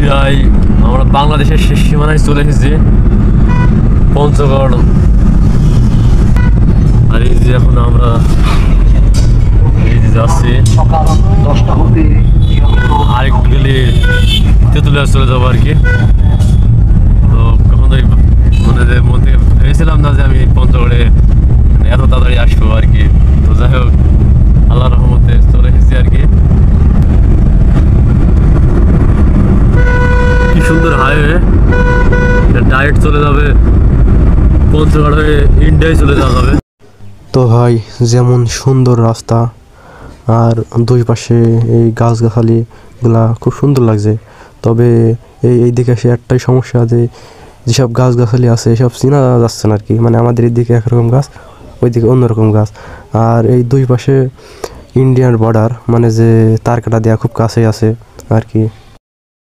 প্রায় আমরা বাংলাদেশের শেষ সীমানায় চলে এসেছি, পঞ্চগড়। আর এই যে এখন আমরা এই যে যাচ্ছি, আরেকটু গেলে তেঁতুলিয়া চলে যাবো আর কি। তো কখনোই মধ্যে ভেবেছিলাম না যে আমি পঞ্চগড়ে এত তাড়াতাড়ি আসবো আর কি। তো যাই হোক, আল্লাহ রহমতে চলে এসেছি আর কি। কি সুন্দর হাইওয়ে, ডাইরেক্ট চলে যাবে পঞ্চগড় হয়ে ইন্ডিয়ায় চলে যাওয়া যাবে। তো ভাই, যেমন সুন্দর রাস্তা আর দুই পাশে এই গাছগাছালিগুলা খুব সুন্দর লাগছে। তবে এই দিকে এসে একটাই সমস্যা, যে যেসব গাছগাছালি আছে এসব চেনা যাচ্ছে না আর কি। মানে আমাদের এদিকে একরকম গাছ, ওইদিকে অন্যরকম গাছ। আর এই দুই পাশে ইন্ডিয়ান বর্ডার, মানে যে তার কাটা দেওয়া খুব কাছেই আছে আর কি।